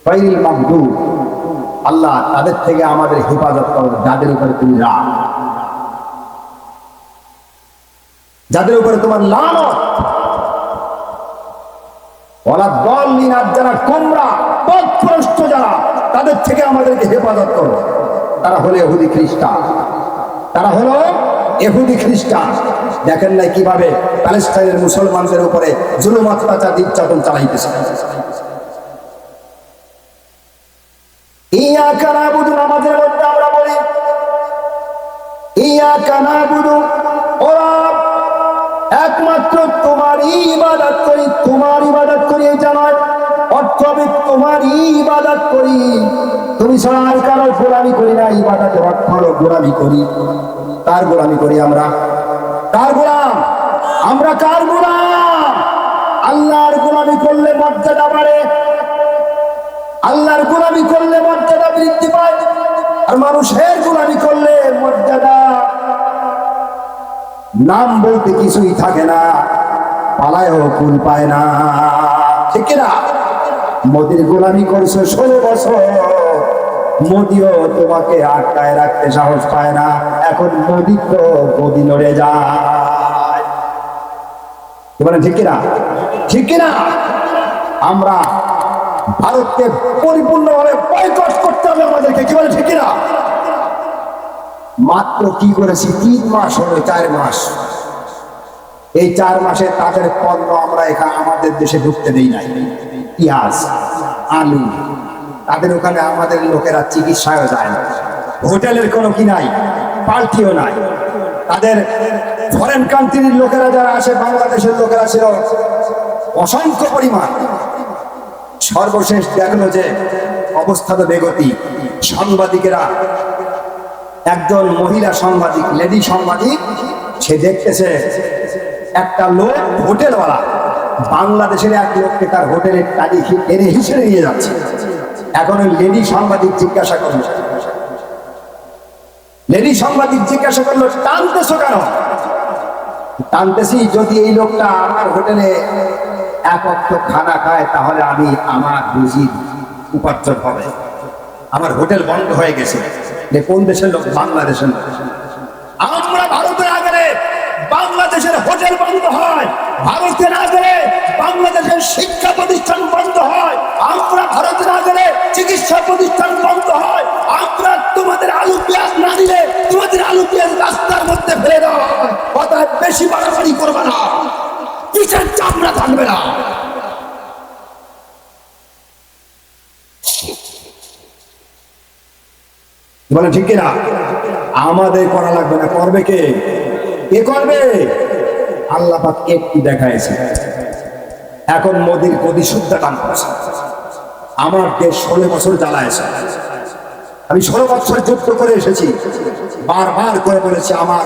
গায়রিল মাগদুব, আল্লাহ তাদের থেকে আমাদের হেফাজত করো যাদের উপরে তুমি রাগ, যাদের উপরে তোমার লানত। ওয়ালা দাল্লিন, আর যারা গোমরাহ পথভ্রষ্ট যারা, তাদের থেকে আমাদেরকে হেফাজত করো। তারা হলো ইহুদি খ্রিস্টান, তারা হলো ইহুদি খ্রিস্টান। দেখেন নাই কিভাবে প্যালেস্টাইনের মুসলমানদের উপরে জুলুম অত্যাচার নির্যাতন চালাইতেছে। ইয়াকা নাবুদু, নামাজের মধ্যে আমরা বলি ইয়াকা নাবুদু, ওরা একমাত্র তোমারই ইবাদত করি, তোমার ইবাদত করি, এটা নয়। অর্থ হবে তোমারই ইবাদত করি, তুমি ছাড়া আর কারো গোলামি করি না। ইবাদতের অর্থ হলো গোলামি করি। কার গোলামি করি আমরা? কার গোলাম? আমরা কার গোলাম? আল্লাহর গোলামি করলে মর্যাদা বাড়ে, আল্লাহর গোলামি করলে মর্যাদা বৃদ্ধি পায়, আর মানুষের গোলামি করলে মর্যাদা নাম বলতে কিছুই থাকে না, পালায়ও কুল পায় না। ঠিক না? মোদির গোলামি করছো 16 বছর, মোদিও তোমাকে আটকায় রাখতে সাহস পায় না। এখন মোদি তো গদি নড়ে যায়। ঠিক কিনা? ঠিক কিনা? আমরা ভারতকে পরিপূর্ণভাবে বয়কট করতে হবে আমাদেরকে। কি বলে? ঠিক কিনা? মাত্র কি করেছি? 3 মাস হলো, 4 মাস। এই 4 মাসে তাদের পণ্য আমরা এখানে আমাদের দেশে ঢুকতে দেই নাই। পেঁয়াজ, আলু, তাদের ওখানে আমাদের লোকেরা চিকিৎসায় যায় না, হোটেলের কোনো কি নাই, পাল্টিও নাই। তাদের ফরেন কান্ট্রির লোকেরা যারা আসে, বাংলাদেশের লোকেরা ছিল অসংখ্য পরিমাণ। সর্বশেষ দেখলো যে অবস্থা তো বেগতি। সাংবাদিকেরা, একজন মহিলা সাংবাদিক, লেডি সাংবাদিক, সে দেখতেছে একটা লোক হোটেলওয়ালা বাংলাদেশের এক লোককে তার হোটেলের তারিখ এনে হিসেবে নিয়ে যাচ্ছে। এখন ওই লেডি সাংবাদিক জিজ্ঞাসা করলো, টানতেছো কেন? টানতেছি যদি এই লোকটা আমার হোটেলে এক অক্ত খানা খায়, তাহলে আমার রুজি উপার্জন হবে। আমার হোটেল বন্ধ হয়ে গেছে। কোন দেশের লোক? বাংলাদেশের লোক। আমরা ভারতে না গেলে বাংলাদেশের হোটেল বন্ধ হয়, ভারতে না গেলে বাংলাদেশের শিক্ষা প্রতিষ্ঠান বন্ধ হয়, আমরা ভারতে না গেলে চিকিৎসা প্রতিষ্ঠান বন্ধ হয়, আমরা তোমাদের আলু পেঁয়াজ না দিলে তোমাদের আলু পেঁয়াজ রাস্তার মধ্যে ফেলে দেওয়া হয়। অতএব বেশি বাড়াবাড়ি করবে না, কিসের চামড়া থাকবে না। বলে ঠিক কিনা? আমাদের করা লাগবে না, করবে কে? কে করবে? আল্লাহ পাক একটু দেখাইছে। এখন মোদির প্রতিশোধটা টান করছে। আমার দেশ 16 বছর জ্বালাইছে, আমি 16 বছর যুদ্ধ করে এসেছি, বারবার করে বলেছি আমার